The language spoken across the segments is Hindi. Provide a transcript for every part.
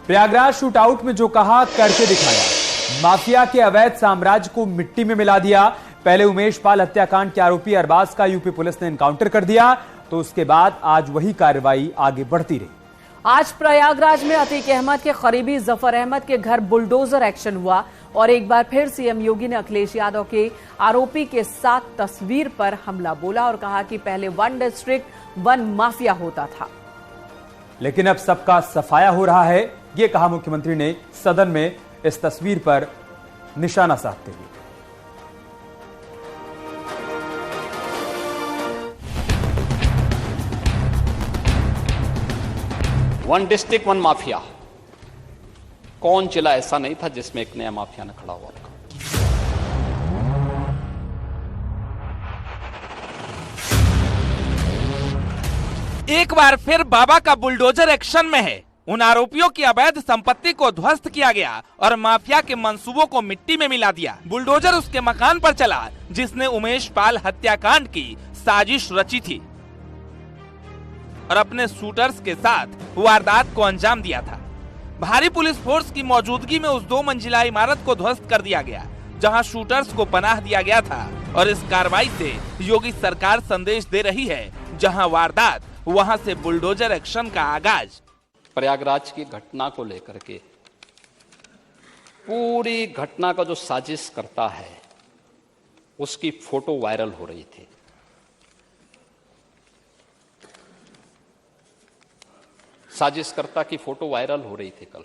प्रयागराज शूटआउट में जो कहा करके दिखाया। माफिया के अवैध साम्राज्य को मिट्टी में मिला दिया। पहले उमेश पाल हत्याकांड के आरोपी अरबाज का यूपी पुलिस ने एनकाउंटर कर दिया, तो उसके बाद आज वही कार्रवाई आगे बढ़ती रही। आज प्रयागराज में अतीक अहमद के करीबी जफर अहमद के घर बुलडोजर एक्शन हुआ और एक बार फिर सीएम योगी ने अखिलेश यादव के आरोपी के साथ तस्वीर पर हमला बोला और कहा कि पहले वन डिस्ट्रिक्ट वन माफिया होता था, लेकिन अब सबका सफाया हो रहा है, ये कहा मुख्यमंत्री ने सदन में इस तस्वीर पर निशाना साधते हुए। वन डिस्ट्रिक्ट वन माफिया, कौन जिला ऐसा नहीं था जिसमें एक नया माफिया न खड़ा हुआ। एक बार फिर बाबा का बुलडोजर एक्शन में है। उन आरोपियों की अवैध संपत्ति को ध्वस्त किया गया और माफिया के मंसूबों को मिट्टी में मिला दिया। बुलडोजर उसके मकान पर चला जिसने उमेश पाल हत्याकांड की साजिश रची थी और अपने शूटर्स के साथ वारदात को अंजाम दिया था। भारी पुलिस फोर्स की मौजूदगी में उस 2 मंजिला इमारत को ध्वस्त कर दिया गया जहां शूटर्स को पनाह दिया गया था और इस कार्रवाई से योगी सरकार संदेश दे रही है, जहां वारदात वहां से बुलडोजर एक्शन का आगाज। प्रयागराज की घटना को लेकर के पूरी घटना का जो साजिश करता है उसकी फोटो वायरल हो रही थी। साजिशकर्ता की फोटो वायरल हो रही थी कल,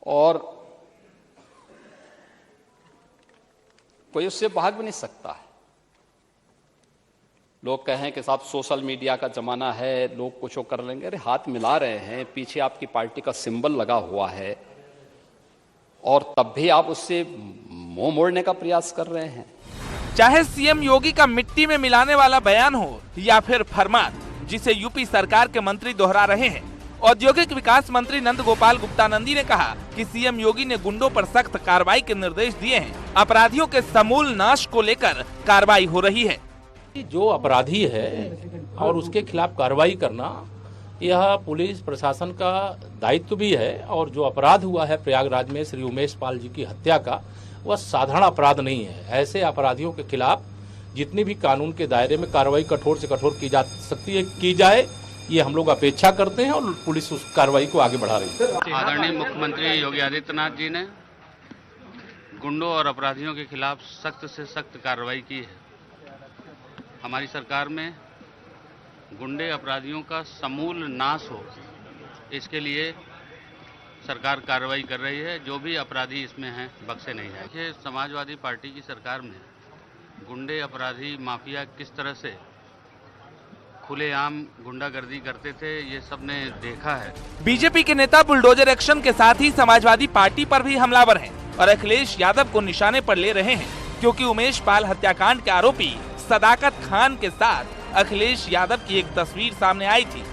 और कोई उससे भाग भी नहीं सकता है। लोग कहें कि साहब सोशल मीडिया का जमाना है, लोग कुछ कर लेंगे। अरे हाथ मिला रहे हैं, पीछे आपकी पार्टी का सिंबल लगा हुआ है और तब भी आप उससे मुंह मोड़ने का प्रयास कर रहे हैं। चाहे सीएम योगी का मिट्टी में मिलाने वाला बयान हो या फिर फरमान जिसे यूपी सरकार के मंत्री दोहरा रहे हैं। औद्योगिक विकास मंत्री नंद गोपाल गुप्ता नंदी ने कहा कि सीएम योगी ने गुंडों पर सख्त कार्रवाई के निर्देश दिए हैं। अपराधियों के समूल नाश को लेकर कार्रवाई हो रही है। जो अपराधी है और उसके खिलाफ कार्रवाई करना, यह पुलिस प्रशासन का दायित्व भी है। और जो अपराध हुआ है प्रयागराज में श्री उमेश पाल जी की हत्या का, वह साधारण अपराध नहीं है। ऐसे अपराधियों के खिलाफ जितनी भी कानून के दायरे में कार्रवाई कठोर से कठोर की जा सकती है, की जाए, ये हम लोग अपेक्षा करते हैं और पुलिस उस कार्रवाई को आगे बढ़ा रही है। आदरणीय मुख्यमंत्री योगी आदित्यनाथ जी ने गुंडों और अपराधियों के खिलाफ सख्त से सख्त कार्रवाई की है। हमारी सरकार में गुंडे अपराधियों का समूल नाश हो, इसके लिए सरकार कार्रवाई कर रही है। जो भी अपराधी इसमें हैं बख्शे नहीं है। देखिए, समाजवादी पार्टी की सरकार में गुंडे अपराधी माफिया किस तरह से खुलेआम गुंडागर्दी करते थे, ये सबने देखा है। बीजेपी के नेता बुलडोजर एक्शन के साथ ही समाजवादी पार्टी पर भी हमलावर हैं और अखिलेश यादव को निशाने पर ले रहे हैं, क्योंकि उमेश पाल हत्याकांड के आरोपी सदाकत खान के साथ अखिलेश यादव की एक तस्वीर सामने आई थी,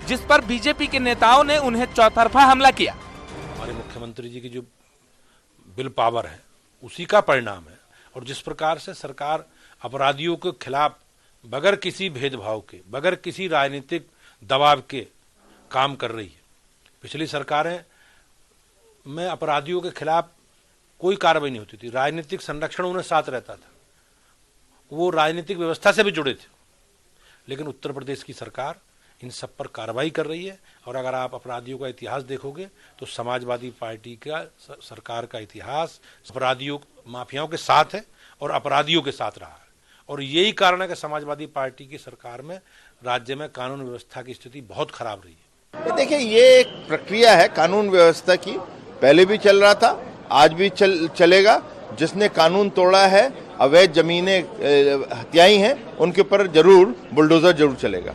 जिस पर बीजेपी के नेताओं ने उन्हें चौतरफा हमला किया। हमारे मुख्यमंत्री जी की जो विल पावर है उसी का परिणाम है। और जिस प्रकार से सरकार अपराधियों के खिलाफ बगैर किसी भेदभाव के, बगैर किसी राजनीतिक दबाव के काम कर रही है। पिछली सरकारें में अपराधियों के खिलाफ कोई कार्रवाई नहीं होती थी, राजनीतिक संरक्षण उन्हें साथ रहता था, वो राजनीतिक व्यवस्था से भी जुड़े थे। लेकिन उत्तर प्रदेश की सरकार इन सब पर कार्रवाई कर रही है। और अगर आप अपराधियों का इतिहास देखोगे तो समाजवादी पार्टी का सरकार का इतिहास अपराधियों माफियाओं के साथ है और अपराधियों के साथ रहा है। और यही कारण है कि समाजवादी पार्टी की सरकार में राज्य में कानून व्यवस्था की स्थिति बहुत खराब रही है। देखिए, ये एक प्रक्रिया है कानून व्यवस्था की, पहले भी चल रहा था, आज भी चलेगा। जिसने कानून तोड़ा है, अवैध जमीनें हत्याई हैं, उनके ऊपर जरूर बुलडोजर जरूर चलेगा।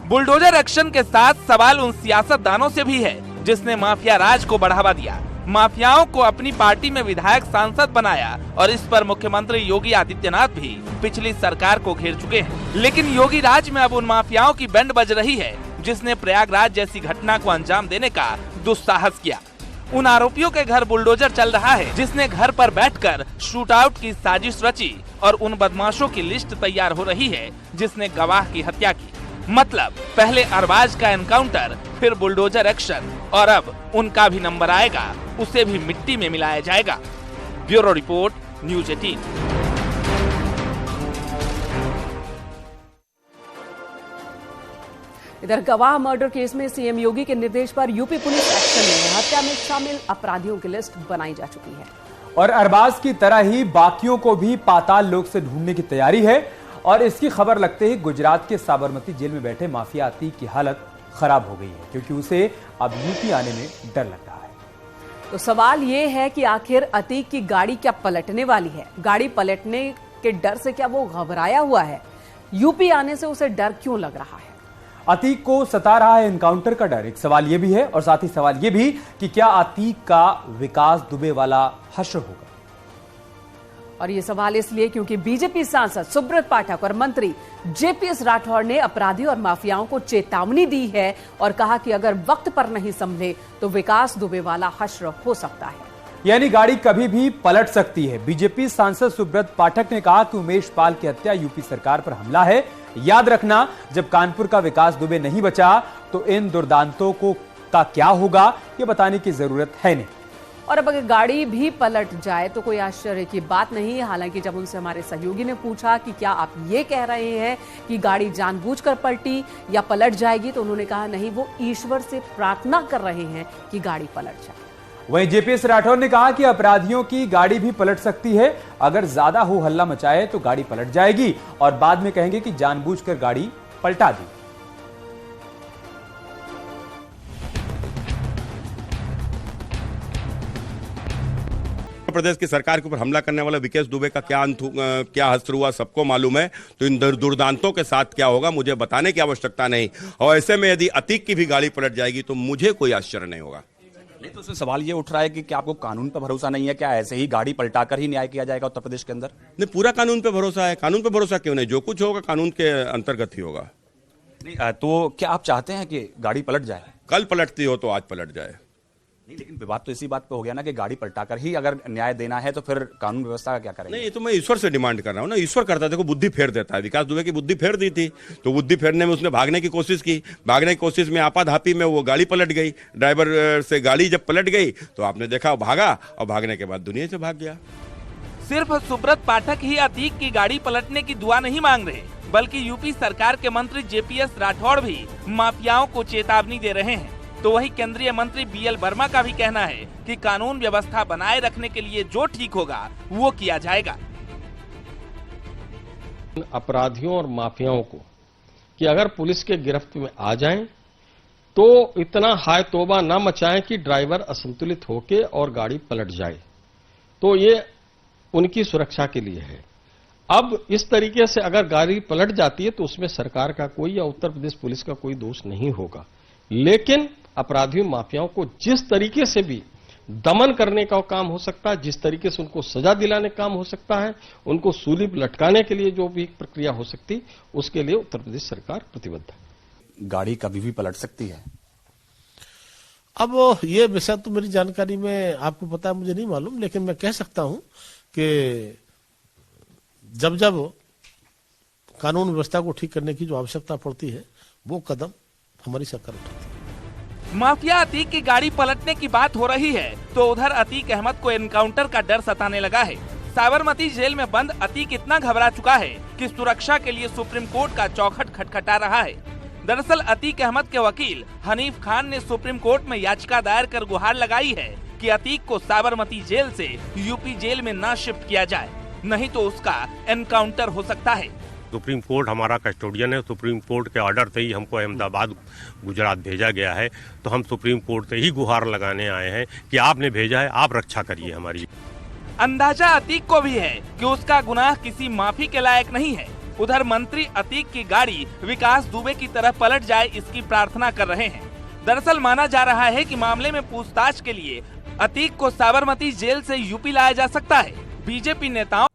बुलडोजर एक्शन के साथ सवाल उन सियासतदानों से भी है जिसने माफिया राज को बढ़ावा दिया, माफियाओं को अपनी पार्टी में विधायक सांसद बनाया और इस पर मुख्यमंत्री योगी आदित्यनाथ भी पिछली सरकार को घेर चुके हैं। लेकिन योगी राज में अब उन माफियाओं की बैंड बज रही है जिसने प्रयागराज जैसी घटना को अंजाम देने का दुस्साहस किया। उन आरोपियों के घर बुलडोजर चल रहा है जिसने घर पर बैठकर शूटआउट की साजिश रची और उन बदमाशों की लिस्ट तैयार हो रही है जिसने गवाह की हत्या की। मतलब पहले अरबाज का एनकाउंटर, फिर बुलडोजर एक्शन और अब उनका भी नंबर आएगा, उसे भी मिट्टी में मिलाया जाएगा। Bureau report, news 18। इधर गवाह मर्डर केस में सीएम योगी के निर्देश पर यूपी पुलिस एक्शन में हत्या में शामिल अपराधियों की लिस्ट बनाई जा चुकी है और अरबाज की तरह ही बाकियों को भी पाताल लोक से ढूंढने की तैयारी है। और इसकी खबर लगते ही गुजरात के साबरमती जेल में बैठे माफिया अतीक की हालत खराब हो गई है, क्योंकि उसे अब यूपी आने में डर लग रहा है। तो सवाल ये है कि आखिर अतीक की गाड़ी क्या पलटने वाली है? गाड़ी पलटने के डर से क्या वो घबराया हुआ है? यूपी आने से उसे डर क्यों लग रहा है? अतीक को सता रहा है एनकाउंटर का डर, एक सवाल यह भी है। और साथ ही सवाल यह भी कि क्या अतीक का विकास दुबे वाला हश्र होगा? और ये सवाल इसलिए क्योंकि बीजेपी सांसद सुब्रत पाठक और मंत्री जेपीएस राठौर ने अपराधियों और माफियाओं को चेतावनी दी है और कहा कि अगर वक्त पर नहीं संभले तो विकास दुबे वाला हश्र हो सकता है, यानी गाड़ी कभी भी पलट सकती है। बीजेपी सांसद सुब्रत पाठक ने कहा कि उमेश पाल की हत्या यूपी सरकार पर हमला है। याद रखना, जब कानपुर का विकास दुबे नहीं बचा तो इन दुर्दांतों का क्या होगा, ये बताने की जरूरत है नहीं। और अब अगर गाड़ी भी पलट जाए तो कोई आश्चर्य की बात नहीं। हालांकि जब उनसे हमारे सहयोगी ने पूछा कि क्या आप ये कह रहे हैं कि गाड़ी जानबूझकर पलटी या पलट जाएगी, तो उन्होंने कहा नहीं, वो ईश्वर से प्रार्थना कर रहे हैं कि गाड़ी पलट जाए। वहीं जेपीएस राठौर ने कहा कि अपराधियों की गाड़ी भी पलट सकती है, अगर ज्यादा हो हल्ला मचाए तो गाड़ी पलट जाएगी और बाद में कहेंगे कि जानबूझकर गाड़ी पलटा दी। प्रदेश की सरकार के ऊपर हमला करने वाला विकास दुबे का क्या हश्र हुआ सबको मालूम है। तो इन दुर्दांतों के साथ क्या होगा मुझे बताने की आवश्यकता नहीं। और ऐसे में यदि अतीक की भी गाड़ी पलट जाएगी तो मुझे कोई आश्चर्य नहीं होगा। नहीं तो उससे सवाल ये उठ रहा है कि क्या आपको कानून पर भरोसा नहीं है? क्या ऐसे ही गाड़ी पलटाकर ही न्याय किया जाएगा उत्तर प्रदेश के अंदर? नहीं, पूरा कानून पे भरोसा है। कानून पे भरोसा क्यों नहीं? जो कुछ होगा कानून के अंतर्गत ही होगा। नहीं, तो क्या आप चाहते हैं कि गाड़ी पलट जाए? कल पलटती हो तो आज पलट जाए। नहीं, लेकिन विवाद तो इसी बात पे हो गया ना कि गाड़ी पलटाकर ही अगर न्याय देना है तो फिर कानून व्यवस्था का क्या करेंगे? नहीं, तो मैं ईश्वर से डिमांड कर रहा हूँ ना। ईश्वर करता है, देखो बुद्धि फेर देता है। विकास दुबे की बुद्धि फेर दी थी, तो बुद्धि फेरने में उसने भागने की कोशिश की। भागने की कोशिश में आपाधापी में वो गाड़ी पलट गई। ड्राइवर से गाड़ी जब पलट गई तो आपने देखा भागा और भागने के बाद दुनिया से भाग गया। सिर्फ सुब्रत पाठक ही अतीक की गाड़ी पलटने की दुआ नहीं मांग रहे, बल्कि यूपी सरकार के मंत्री जेपीएस राठौर भी माफियाओं को चेतावनी दे रहे हैं। तो वही केंद्रीय मंत्री बीएल वर्मा का भी कहना है कि कानून व्यवस्था बनाए रखने के लिए जो ठीक होगा वो किया जाएगा। अपराधियों और माफियाओं को कि अगर पुलिस के गिरफ्त में आ जाएं तो इतना हाय तौबा ना मचाएं कि ड्राइवर असंतुलित होके और गाड़ी पलट जाए। तो ये उनकी सुरक्षा के लिए है। अब इस तरीके से अगर गाड़ी पलट जाती है तो उसमें सरकार का कोई या उत्तर प्रदेश पुलिस का कोई दोष नहीं होगा, लेकिन अपराधियों माफियाओं को जिस तरीके से भी दमन करने का काम हो सकता है, जिस तरीके से उनको सजा दिलाने का काम हो सकता है, उनको सूली लटकाने के लिए जो भी प्रक्रिया हो सकती, उसके लिए उत्तर प्रदेश सरकार प्रतिबद्ध है। गाड़ी कभी भी पलट सकती है। अब ये विषय तो मेरी जानकारी में आपको पता है, मुझे नहीं मालूम, लेकिन मैं कह सकता हूं कि जब जब कानून व्यवस्था को ठीक करने की जो आवश्यकता पड़ती है वो कदम हमारी सरकार उठाती है। माफिया अतीक की गाड़ी पलटने की बात हो रही है तो उधर अतीक अहमद को एनकाउंटर का डर सताने लगा है। साबरमती जेल में बंद अतीक इतना घबरा चुका है कि सुरक्षा के लिए सुप्रीम कोर्ट का चौखट खटखटा रहा है। दरअसल अतीक अहमद के वकील हनीफ खान ने सुप्रीम कोर्ट में याचिका दायर कर गुहार लगाई है कि अतीक को साबरमती जेल से यूपी जेल में ना शिफ्ट किया जाए, नहीं तो उसका एनकाउंटर हो सकता है। सुप्रीम कोर्ट हमारा कस्टोडियन है। सुप्रीम कोर्ट के ऑर्डर से ही हमको अहमदाबाद गुजरात भेजा गया है, तो हम सुप्रीम कोर्ट से ही गुहार लगाने आए हैं कि आपने भेजा है, आप रक्षा करिए हमारी। अंदाजा अतीक को भी है कि उसका गुनाह किसी माफी के लायक नहीं है। उधर मंत्री अतीक की गाड़ी विकास दुबे की तरह पलट जाए इसकी प्रार्थना कर रहे हैं। दरअसल माना जा रहा है कि मामले में पूछताछ के लिए अतीक को साबरमती जेल से यूपी लाया जा सकता है। बीजेपी नेताओं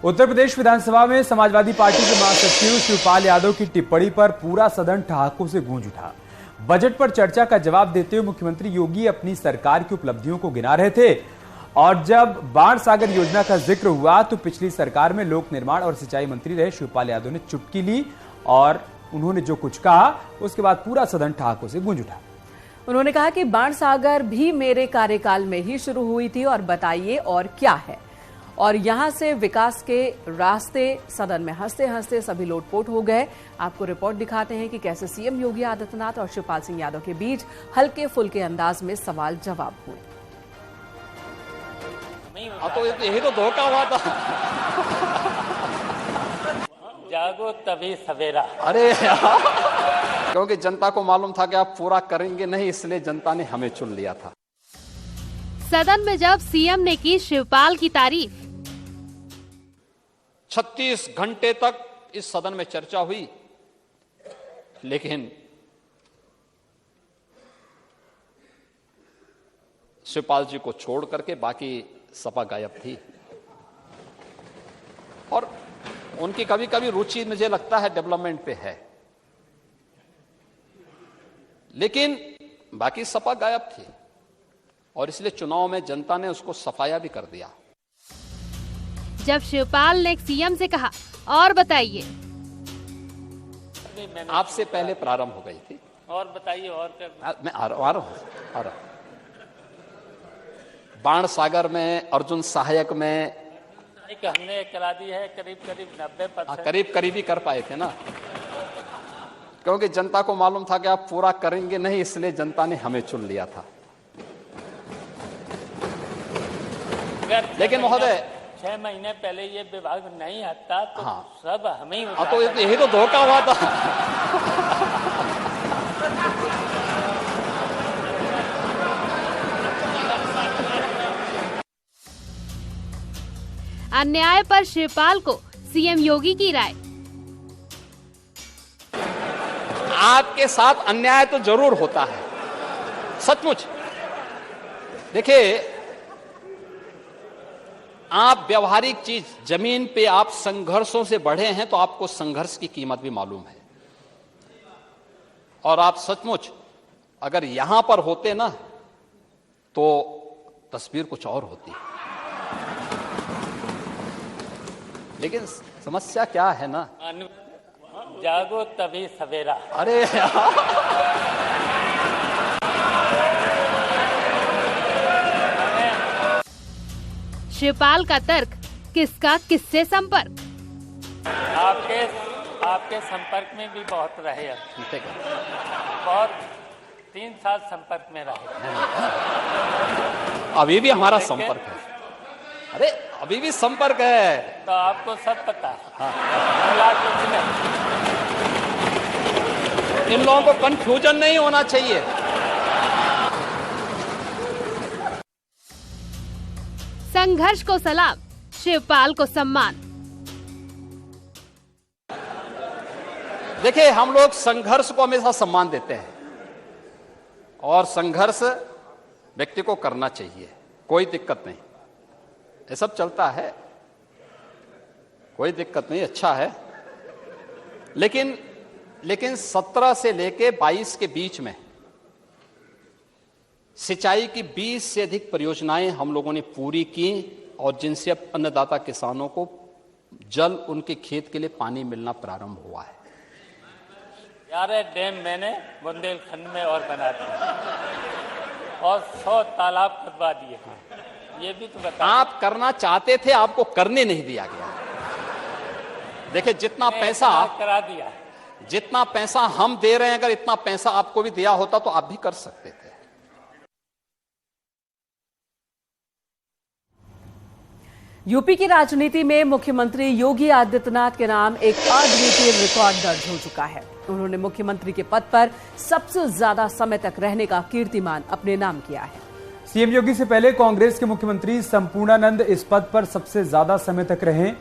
उत्तर प्रदेश विधानसभा में समाजवादी पार्टी के महासचिव शिवपाल यादव की टिप्पणी पर पूरा सदन ठहाकों से गूंज उठा। बजट पर चर्चा का जवाब देते हुए मुख्यमंत्री योगी अपनी सरकार की उपलब्धियों को गिना रहे थे और जब बाण सागर योजना का जिक्र हुआ तो पिछली सरकार में लोक निर्माण और सिंचाई मंत्री रहे शिवपाल यादव ने चुटकी ली और उन्होंने जो कुछ कहा उसके बाद पूरा सदन ठहाकों से गूंज उठा। उन्होंने कहा कि बाणसागर भी मेरे कार्यकाल में ही शुरू हुई थी और बताइए और क्या है। और यहां से विकास के रास्ते सदन में हंसते हंसते सभी लोटपोट हो गए। आपको रिपोर्ट दिखाते हैं कि कैसे सीएम योगी आदित्यनाथ और शिवपाल सिंह यादव के बीच हल्के फुल्के अंदाज में सवाल जवाब हुए। तो यही तो धोखा हुआ था। जागो तभी सवेरा। अरे क्योंकि जनता को मालूम था कि आप पूरा करेंगे नहीं, इसलिए जनता ने हमें चुन लिया था। सदन में जब सीएम ने की शिवपाल की तारीफ, 36 घंटे तक इस सदन में चर्चा हुई, लेकिन शिवपाल जी को छोड़ करके बाकी सपा गायब थी। और उनकी कभी कभी रुचि मुझे लगता है डेवलपमेंट पे है, लेकिन बाकी सपा गायब थी और इसलिए चुनाव में जनता ने उसको सफाया भी कर दिया। जब शिवपाल ने सीएम से कहा और बताइए, आपसे पहले प्रारंभ हो गई थी। और बताइए और मैं आ रहा हूं। बाणसागर में, अर्जुन सहायक में हमने करा दी है करीब 90%। करीब ही कर पाए थे ना, क्योंकि जनता को मालूम था कि आप पूरा करेंगे नहीं, इसलिए जनता ने हमें चुन लिया था। लेकिन महोदय 6 महीने पहले ये विभाग नहीं हटता तो सब हमें ही तो यही तो धोखा हुआ था। अन्याय पर शिवपाल को सीएम योगी की राय, आपके साथ अन्याय तो जरूर होता है, सचमुच। देखिए, आप व्यवहारिक चीज जमीन पे आप संघर्षों से बढ़े हैं तो आपको संघर्ष की कीमत भी मालूम है। और आप सचमुच अगर यहां पर होते ना तो तस्वीर कुछ और होती। लेकिन समस्या क्या है ना, जागो तभी सवेरा। अरे शिवपाल का तर्क, किसका किससे संपर्क? आपके संपर्क में भी बहुत रहे, बहुत 3 साल संपर्क में रहे। अभी भी हमारा संपर्क है। अरे अभी भी संपर्क है तो आपको सब पता है। इन लोगों को कंफ्यूजन नहीं होना चाहिए। संघर्ष को सलाम, शिवपाल को सम्मान। देखिए, हम लोग संघर्ष को हमेशा सम्मान देते हैं और संघर्ष व्यक्ति को करना चाहिए, कोई दिक्कत नहीं, ये सब चलता है, कोई दिक्कत नहीं, अच्छा है। लेकिन 17 से लेके 22 के बीच में सिंचाई की 20 से अधिक परियोजनाएं हम लोगों ने पूरी की और जिनसे अब अन्नदाता किसानों को जल उनके खेत के लिए पानी मिलना प्रारंभ हुआ है। 11 डैम मैंने बुंदेलखंड में और बना दिए और 100 तालाब खुदवा दिए। ये भी तो बता। आप करना चाहते थे, आपको करने नहीं दिया गया। देखिए, जितना पैसा करा दिया, जितना पैसा हम दे रहे हैं, अगर इतना पैसा आपको भी दिया होता तो आप भी कर सकते थे। यूपी की राजनीति में मुख्यमंत्री योगी आदित्यनाथ के नाम एक अद्वितीय रिकॉर्ड दर्ज हो चुका है। उन्होंने मुख्यमंत्री के पद पर सबसे ज्यादा समय तक रहने का कीर्तिमान अपने नाम किया है। सीएम योगी से पहले कांग्रेस के मुख्यमंत्री संपूर्णानंद इस पद पर सबसे ज्यादा समय तक रहे।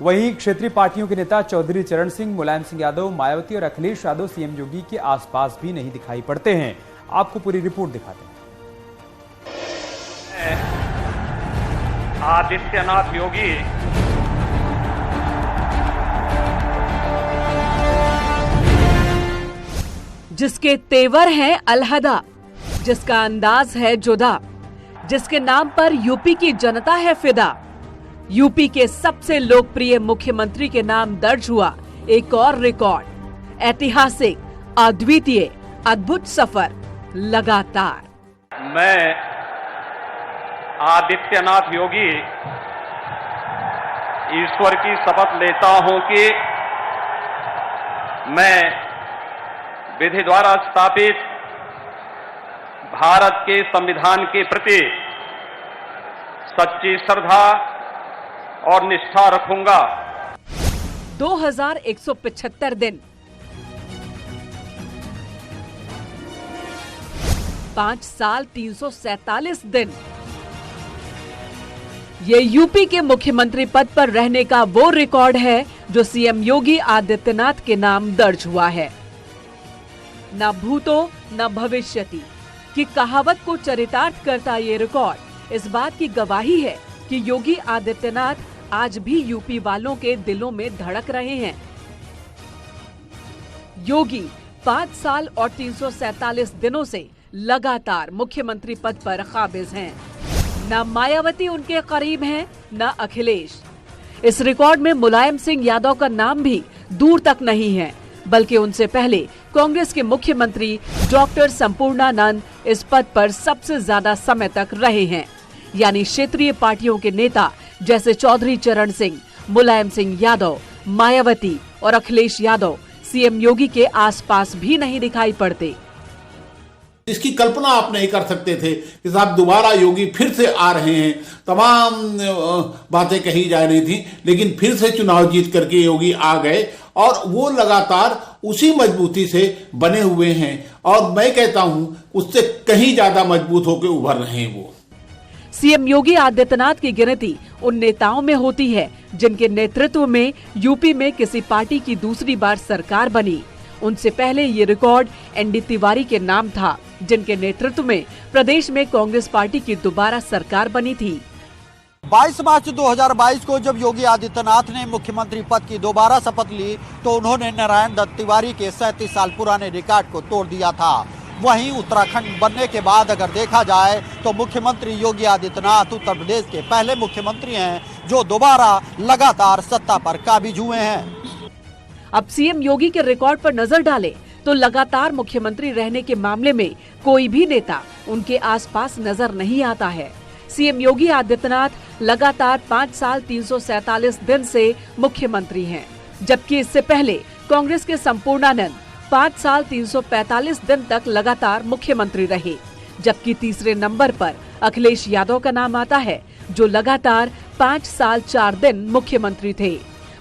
वहीं क्षेत्रीय पार्टियों के नेता चौधरी चरण सिंह, मुलायम सिंह यादव, मायावती और अखिलेश यादव सीएम योगी के आसपास भी नहीं दिखाई पड़ते हैं। आपको पूरी रिपोर्ट दिखाते हैं। आदित्यनाथ योगी जिसके तेवर हैं अलहदा, जिसका अंदाज है जुदा, जिसके नाम पर यूपी की जनता है फिदा। यूपी के सबसे लोकप्रिय मुख्यमंत्री के नाम दर्ज हुआ एक और रिकॉर्ड। ऐतिहासिक, अद्वितीय, अद्भुत सफर लगातार। मैं आदित्यनाथ योगी ईश्वर की शपथ लेता हूं कि मैं विधि द्वारा स्थापित भारत के संविधान के प्रति सच्ची श्रद्धा और निष्ठा रखूंगा। 2175 दिन, 5 साल 347 दिन, ये यूपी के मुख्यमंत्री पद पर रहने का वो रिकॉर्ड है जो सीएम योगी आदित्यनाथ के नाम दर्ज हुआ है। न भूतो न भविष्यति की कहावत को चरितार्थ करता ये रिकॉर्ड इस बात की गवाही है कि योगी आदित्यनाथ आज भी यूपी वालों के दिलों में धड़क रहे हैं। योगी 5 साल और 347 दिनों से लगातार मुख्यमंत्री पद पर काबिज हैं। न मायावती उनके करीब हैं, न अखिलेश। इस रिकॉर्ड में मुलायम सिंह यादव का नाम भी दूर तक नहीं है, बल्कि उनसे पहले कांग्रेस के मुख्यमंत्री डॉक्टर संपूर्णानंद इस पद पर सबसे ज्यादा समय तक रहे हैं। यानी क्षेत्रीय पार्टियों के नेता जैसे चौधरी चरण सिंह, मुलायम सिंह यादव, मायावती और अखिलेश यादव सीएम योगी के आसपास भी नहीं दिखाई पड़ते। इसकी कल्पना आप नहीं कर सकते थे कि साहब दोबारा योगी फिर से आ रहे हैं। तमाम बातें कही जा रही थी, लेकिन फिर से चुनाव जीत करके योगी आ गए और वो लगातार उसी मजबूती से बने हुए हैं और मैं कहता हूं उससे कहीं ज्यादा मजबूत होकर उभर रहे हैं वो। सीएम योगी आदित्यनाथ की गिनती उन नेताओं में होती है जिनके नेतृत्व में यूपी में किसी पार्टी की दूसरी बार सरकार बनी। उनसे पहले ये रिकॉर्ड एनडी तिवारी के नाम था, जिनके नेतृत्व में प्रदेश में कांग्रेस पार्टी की दोबारा सरकार बनी थी। 22 मार्च 2022 को जब योगी आदित्यनाथ ने मुख्यमंत्री पद की दोबारा शपथ ली तो उन्होंने नारायण दत्त तिवारी के 37 साल पुराने रिकॉर्ड को तोड़ दिया था। वहीं उत्तराखंड बनने के बाद अगर देखा जाए तो मुख्यमंत्री योगी आदित्यनाथ उत्तर प्रदेश के पहले मुख्यमंत्री हैं जो दोबारा लगातार सत्ता पर काबिज हुए हैं। अब सीएम योगी के रिकॉर्ड पर नजर डालें तो लगातार मुख्यमंत्री रहने के मामले में कोई भी नेता उनके आसपास नजर नहीं आता है। सीएम योगी आदित्यनाथ लगातार 5 साल 347 दिन से मुख्यमंत्री हैं, जबकि इससे पहले कांग्रेस के संपूर्णानंद 5 साल 345 दिन तक लगातार मुख्यमंत्री रहे। जबकि तीसरे नंबर पर अखिलेश यादव का नाम आता है जो लगातार 5 साल 4 दिन मुख्यमंत्री थे।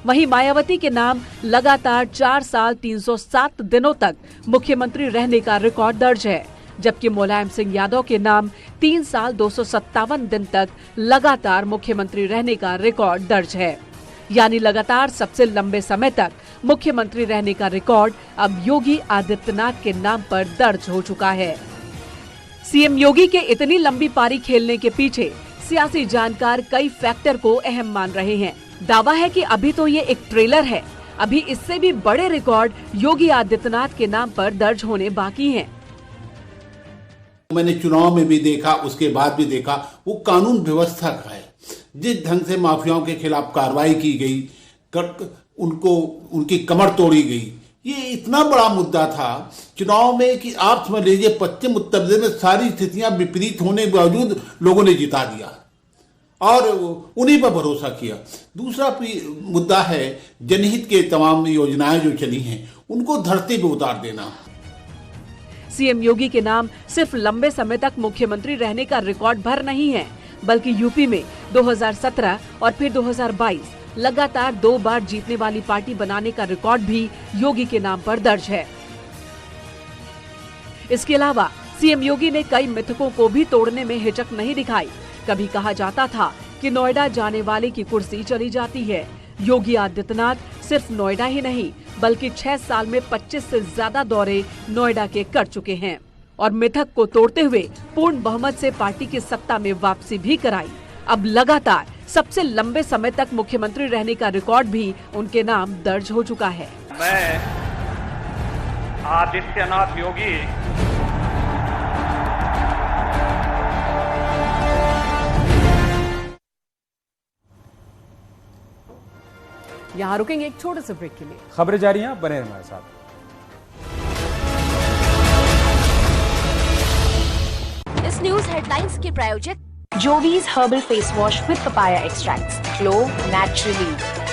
वहीं मायावती के नाम लगातार 4 साल 307 दिनों तक मुख्यमंत्री रहने का रिकॉर्ड दर्ज है, जबकि मुलायम सिंह यादव के नाम 3 साल 257 दिन तक लगातार मुख्यमंत्री रहने का रिकॉर्ड दर्ज है। यानी लगातार सबसे लंबे समय तक मुख्यमंत्री रहने का रिकॉर्ड अब योगी आदित्यनाथ के नाम पर दर्ज हो चुका है। सीएम योगी के इतनी लंबी पारी खेलने के पीछे सियासी जानकार कई फैक्टर को अहम मान रहे हैं। दावा है कि अभी तो ये एक ट्रेलर है, अभी इससे भी बड़े रिकॉर्ड योगी आदित्यनाथ के नाम पर दर्ज होने बाकी हैं। मैंने चुनाव में भी देखा, उसके बाद भी देखा, वो कानून व्यवस्था का है। जिस ढंग से माफियाओं के खिलाफ कार्रवाई की गई, उनकी कमर तोड़ी गई, ये इतना बड़ा मुद्दा था चुनाव में कि आप समझ लीजिए पश्चिम उत्तर प्रदेश में सारी स्थितियां विपरीत होने के बावजूद लोगों ने जिता दिया और उन्हीं पर भरोसा किया। दूसरा मुद्दा है जनहित के तमाम योजनाएं जो चली हैं उनको धरती पे उतार देना। सीएम योगी के नाम सिर्फ लंबे समय तक मुख्यमंत्री रहने का रिकॉर्ड भर नहीं है, बल्कि यूपी में 2017 और फिर 2022 लगातार 2 बार जीतने वाली पार्टी बनाने का रिकॉर्ड भी योगी के नाम पर दर्ज है। इसके अलावा सीएम योगी ने कई मिथकों को भी तोड़ने में हिचक नहीं दिखाई। कभी कहा जाता था कि नोएडा जाने वाले की कुर्सी चली जाती है। योगी आदित्यनाथ सिर्फ नोएडा ही नहीं बल्कि 6 साल में 25 से ज्यादा दौरे नोएडा के कर चुके हैं और मिथक को तोड़ते हुए पूर्ण बहुमत से पार्टी की सत्ता में वापसी भी कराई। अब लगातार सबसे लंबे समय तक मुख्यमंत्री रहने का रिकॉर्ड भी उनके नाम दर्ज हो चुका है। मैं आदित्यनाथ योगी यहाँ रुकेंगे एक छोटे से ब्रेक के लिए। खबरें जारी हैं, बने रहें हमारे साथ। इस न्यूज हेडलाइंस के प्रायोजक Jovees herbal face wash with papaya extracts, glow naturally.